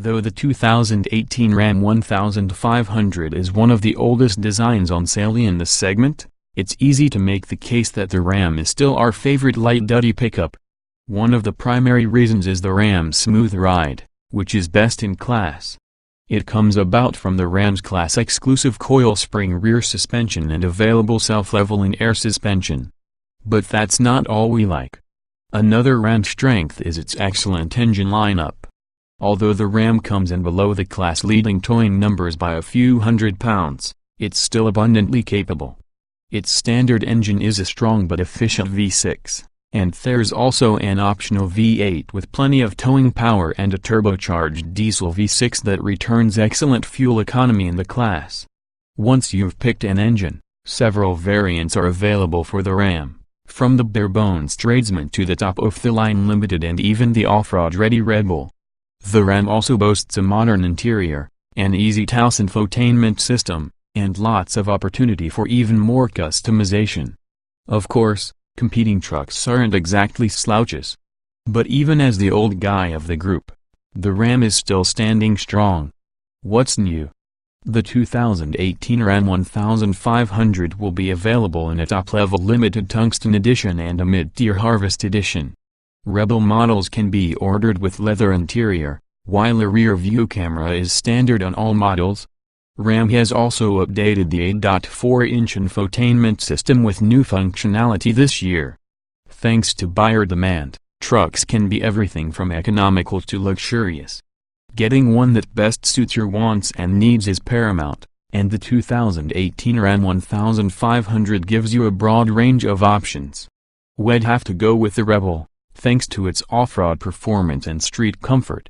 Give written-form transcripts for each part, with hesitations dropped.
Though the 2018 Ram 1500 is one of the oldest designs on sale in this segment, it's easy to make the case that the Ram is still our favorite light-duty pickup. One of the primary reasons is the Ram's smooth ride, which is best in class. It comes about from the Ram's class exclusive coil spring rear suspension and available self-leveling air suspension. But that's not all we like. Another Ram strength is its excellent engine lineup. Although the Ram comes in below the class-leading towing numbers by a few hundred pounds, it's still abundantly capable. Its standard engine is a strong but efficient V6, and there's also an optional V8 with plenty of towing power and a turbocharged diesel V6 that returns excellent fuel economy in the class. Once you've picked an engine, several variants are available for the Ram, from the bare-bones tradesman to the top-of-the-line limited and even the off-road ready Rebel. The Ram also boasts a modern interior, an easy-to-use infotainment system, and lots of opportunity for even more customization. Of course, competing trucks aren't exactly slouches. But even as the old guy of the group, the Ram is still standing strong. What's new? The 2018 Ram 1500 will be available in a top-level limited tungsten edition and a mid-tier harvest edition. Rebel models can be ordered with leather interior, while a rear-view camera is standard on all models. Ram has also updated the 8.4-inch infotainment system with new functionality this year. Thanks to buyer demand, trucks can be everything from economical to luxurious. Getting one that best suits your wants and needs is paramount, and the 2018 Ram 1500 gives you a broad range of options. We'd have to go with the Rebel, thanks to its off-road performance and street comfort.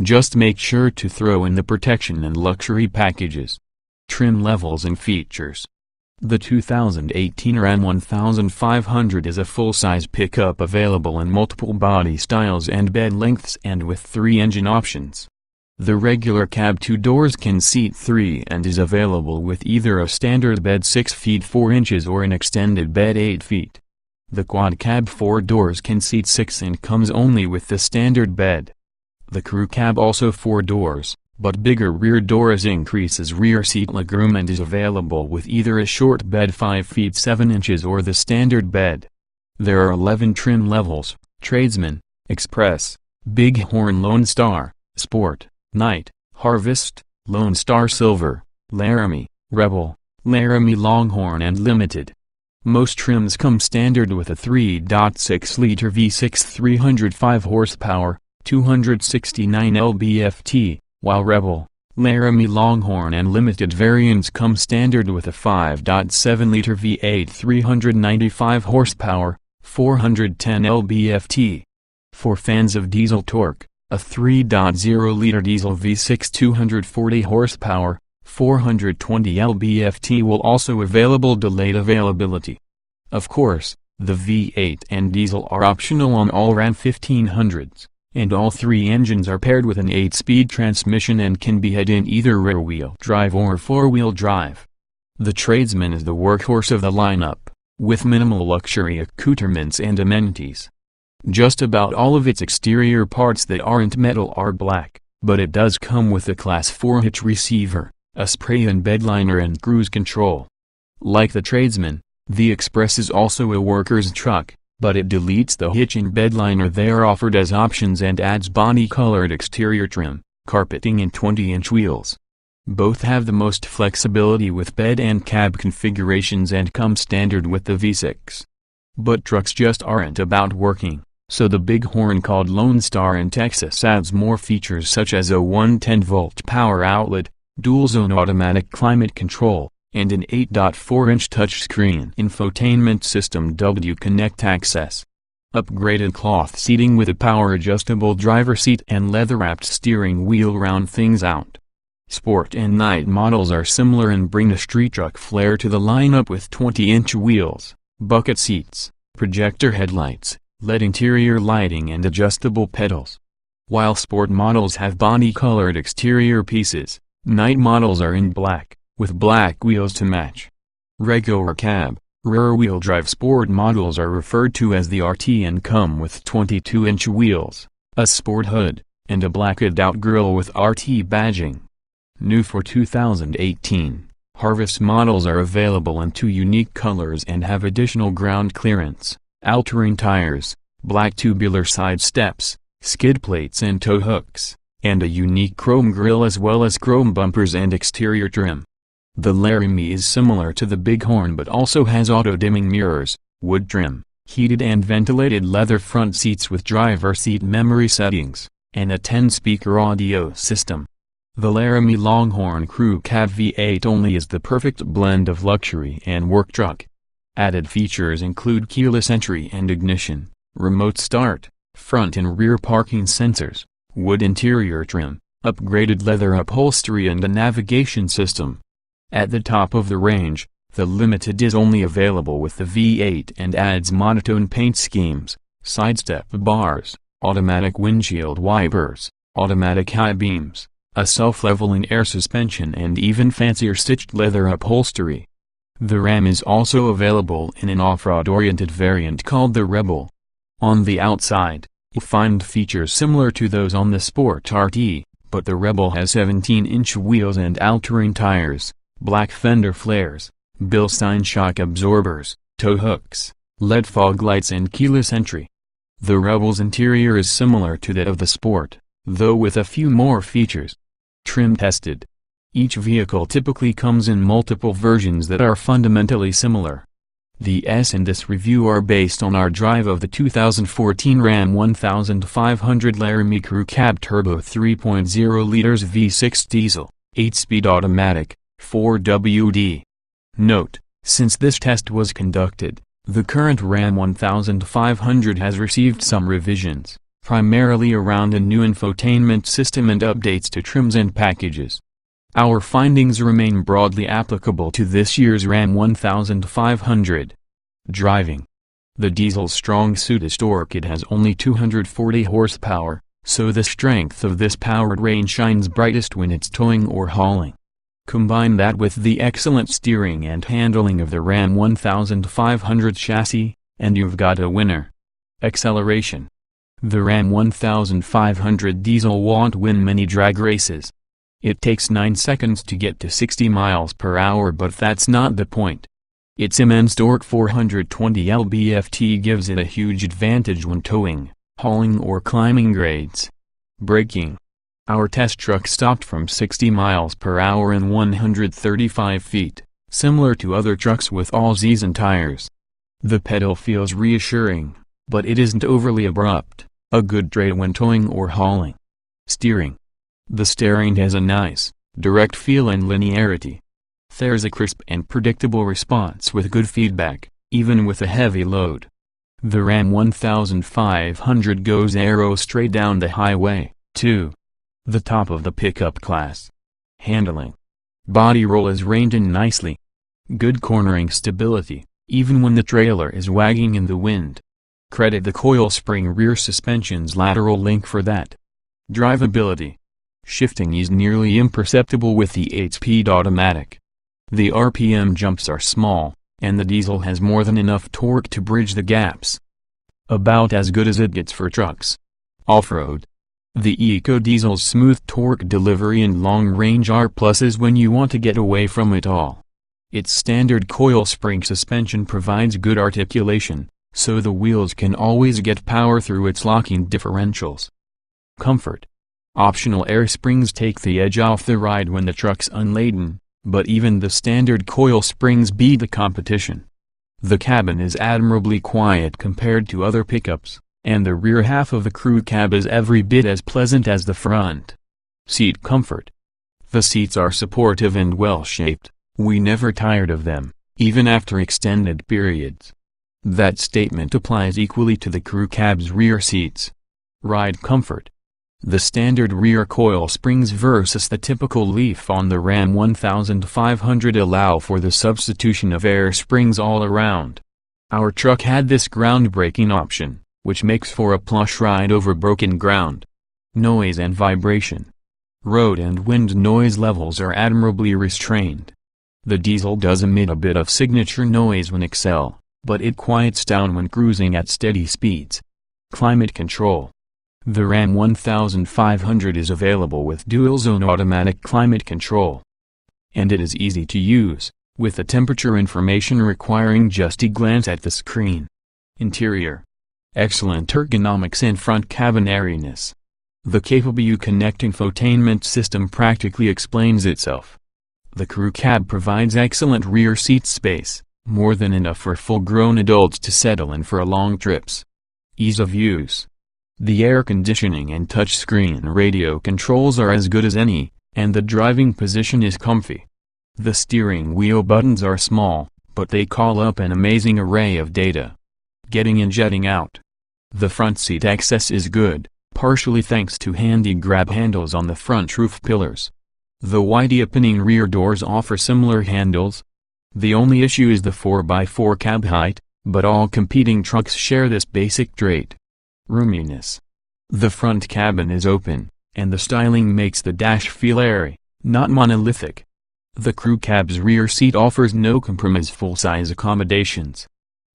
Just make sure to throw in the protection and luxury packages. Trim levels and features. The 2018 Ram 1500 is a full-size pickup available in multiple body styles and bed lengths and with 3 engine options. The regular cab 2 doors can seat 3 and is available with either a standard bed 6 feet 4 inches or an extended bed 8 feet. The quad cab 4 doors can seat 6 and comes only with the standard bed. The crew cab also 4 doors, but bigger rear doors increases rear seat legroom and is available with either a short bed 5 feet 7 inches or the standard bed. There are 11 trim levels: Tradesman, Express, Bighorn Lone Star, Sport, Night, Harvest, Lone Star Silver, Laramie, Rebel, Laramie Longhorn and Limited. Most trims come standard with a 3.6-liter V6 305 horsepower, 269 lb-ft, while Rebel, Laramie Longhorn and Limited variants come standard with a 5.7-liter V8 395 horsepower, 410 lb-ft. For fans of diesel torque, a 3.0-liter diesel V6 240 horsepower, 420 lb-ft will also available. Delayed availability. Of course, the V8 and diesel are optional on all Ram 1500s, and all 3 engines are paired with an 8-speed transmission and can be had in either rear-wheel drive or 4-wheel drive. The Tradesman is the workhorse of the lineup, with minimal luxury accoutrements and amenities. Just about all of its exterior parts that aren't metal are black, but it does come with a Class 4 hitch receiver, a spray-in bedliner and cruise control. Like the Tradesman, the Express is also a worker's truck, but it deletes the hitch and bedliner they are offered as options and adds body-colored exterior trim, carpeting and 20-inch wheels. Both have the most flexibility with bed and cab configurations and come standard with the V6. But trucks just aren't about working, so the Bighorn called Lone Star in Texas adds more features such as a 110-volt power outlet, dual-zone automatic climate control, and an 8.4-inch touchscreen infotainment system W-Connect access. Upgraded cloth seating with a power-adjustable driver seat and leather-wrapped steering wheel round things out. Sport and Night models are similar and bring a street truck flair to the lineup with 20-inch wheels, bucket seats, projector headlights, LED interior lighting and adjustable pedals. While Sport models have body-colored exterior pieces, Night models are in black, with black wheels to match. Regular cab, rear-wheel drive Sport models are referred to as the RT and come with 22-inch wheels, a sport hood, and a blacked-out grille with RT badging. New for 2018, Harvest models are available in 2 unique colors and have additional ground clearance, all-terrain tires, black tubular side steps, skid plates and tow hooks, and a unique chrome grille as well as chrome bumpers and exterior trim. The Laramie is similar to the Bighorn but also has auto-dimming mirrors, wood trim, heated and ventilated leather front seats with driver seat memory settings, and a 10-speaker audio system. The Laramie Longhorn Crew Cab V8 only is the perfect blend of luxury and work truck. Added features include keyless entry and ignition, remote start, front and rear parking sensors, wood interior trim, upgraded leather upholstery and a navigation system. At the top of the range, the Limited is only available with the V8 and adds monotone paint schemes, sidestep bars, automatic windshield wipers, automatic high beams, a self-leveling air suspension and even fancier stitched leather upholstery. The Ram is also available in an off-road oriented variant called the Rebel. On the outside, you'll find features similar to those on the Sport RT, but the Rebel has 17-inch wheels and all-terrain tires, black fender flares, Bilstein shock absorbers, tow hooks, LED fog lights and keyless entry. The Rebel's interior is similar to that of the Sport, though with a few more features. Trim tested. Each vehicle typically comes in multiple versions that are fundamentally similar. The S in this review are based on our drive of the 2014 Ram 1500 Laramie Crew Cab Turbo 3.0 liters V6 diesel, 8-speed automatic, 4WD. Note, since this test was conducted, the current Ram 1500 has received some revisions, primarily around a new infotainment system and updates to trims and packages. Our findings remain broadly applicable to this year's Ram 1500. Driving. The diesel's strong suit is torque. It has only 240 horsepower, so the strength of this powered range shines brightest when it's towing or hauling. Combine that with the excellent steering and handling of the Ram 1500 chassis, and you've got a winner. Acceleration. The Ram 1500 diesel won't win many drag races. It takes 9 seconds to get to 60 miles per hour, but that's not the point. Its immense torque 420 lb-ft gives it a huge advantage when towing, hauling or climbing grades. Braking. Our test truck stopped from 60 miles per hour in 135 feet, similar to other trucks with all-season tires. The pedal feels reassuring, but it isn't overly abrupt, a good trade when towing or hauling. Steering. The steering has a nice, direct feel and linearity. There's a crisp and predictable response with good feedback, even with a heavy load. The Ram 1500 goes arrow straight down the highway, too. The top of the pickup class. Handling. Body roll is reined in nicely. Good cornering stability, even when the trailer is wagging in the wind. Credit the coil spring rear suspension's lateral link for that. Drivability. Shifting is nearly imperceptible with the 8-speed automatic. The RPM jumps are small, and the diesel has more than enough torque to bridge the gaps. About as good as it gets for trucks. Off-road. The EcoDiesel's smooth torque delivery and long range are pluses when you want to get away from it all. Its standard coil spring suspension provides good articulation, so the wheels can always get power through its locking differentials. Comfort. Optional air springs take the edge off the ride when the truck's unladen, but even the standard coil springs beat the competition. The cabin is admirably quiet compared to other pickups, and the rear half of the crew cab is every bit as pleasant as the front. Seat comfort. The seats are supportive and well-shaped, we never tired of them, even after extended periods. That statement applies equally to the crew cab's rear seats. Ride comfort. The standard rear coil springs versus the typical leaf on the Ram 1500 allow for the substitution of air springs all around. Our truck had this groundbreaking option, which makes for a plush ride over broken ground. Noise and vibration. Road and wind noise levels are admirably restrained. The diesel does emit a bit of signature noise when accel, but it quiets down when cruising at steady speeds. Climate control. The Ram 1500 is available with dual-zone automatic climate control. And it is easy to use, with the temperature information requiring just a glance at the screen. Interior. Excellent ergonomics and front cabin airiness. The capable Connect infotainment system practically explains itself. The crew cab provides excellent rear seat space, more than enough for full-grown adults to settle in for long trips. Ease of use. The air conditioning and touchscreen radio controls are as good as any, and the driving position is comfy. The steering wheel buttons are small, but they call up an amazing array of data. Getting in, jetting out. The front seat access is good, partially thanks to handy grab handles on the front roof pillars. The wide opening rear doors offer similar handles. The only issue is the 4x4 cab height, but all competing trucks share this basic trait. Roominess. The front cabin is open, and the styling makes the dash feel airy, not monolithic. The crew cab's rear seat offers no compromise full-size accommodations.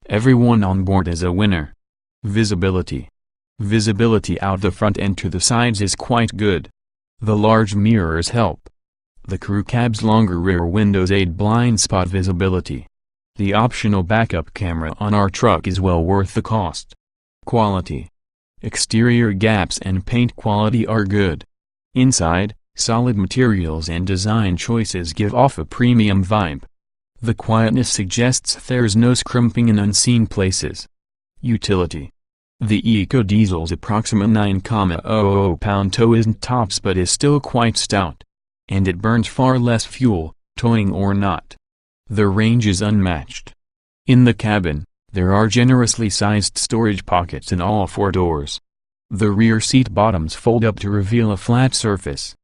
Everyone on board is a winner. Visibility. Visibility out the front and to the sides is quite good. The large mirrors help. The crew cab's longer rear windows aid blind spot visibility. The optional backup camera on our truck is well worth the cost. Quality. Exterior gaps and paint quality are good. Inside, solid materials and design choices give off a premium vibe. The quietness suggests there's no scrimping in unseen places. Utility. The EcoDiesel's approximate 9,000 pound tow isn't tops but is still quite stout. And it burns far less fuel, towing or not. The range is unmatched. In the cabin, there are generously sized storage pockets in all four doors. The rear seat bottoms fold up to reveal a flat surface.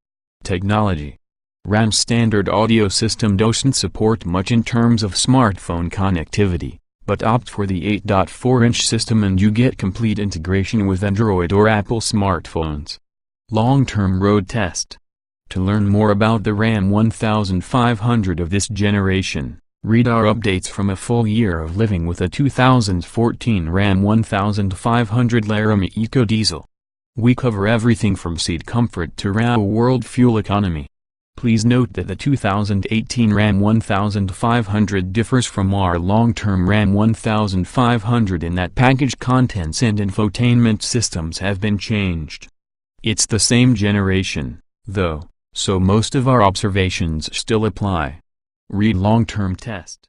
Technology. Ram's standard audio system doesn't support much in terms of smartphone connectivity, but opt for the 8.4-inch system and you get complete integration with Android or Apple smartphones. Long-term road test. To learn more about the Ram 1500 of this generation, read our updates from a full year of living with a 2014 Ram 1500 Laramie EcoDiesel. We cover everything from seat comfort to real-world fuel economy. Please note that the 2018 Ram 1500 differs from our long-term Ram 1500 in that package contents and infotainment systems have been changed. It's the same generation, though, so most of our observations still apply. Read long-term test.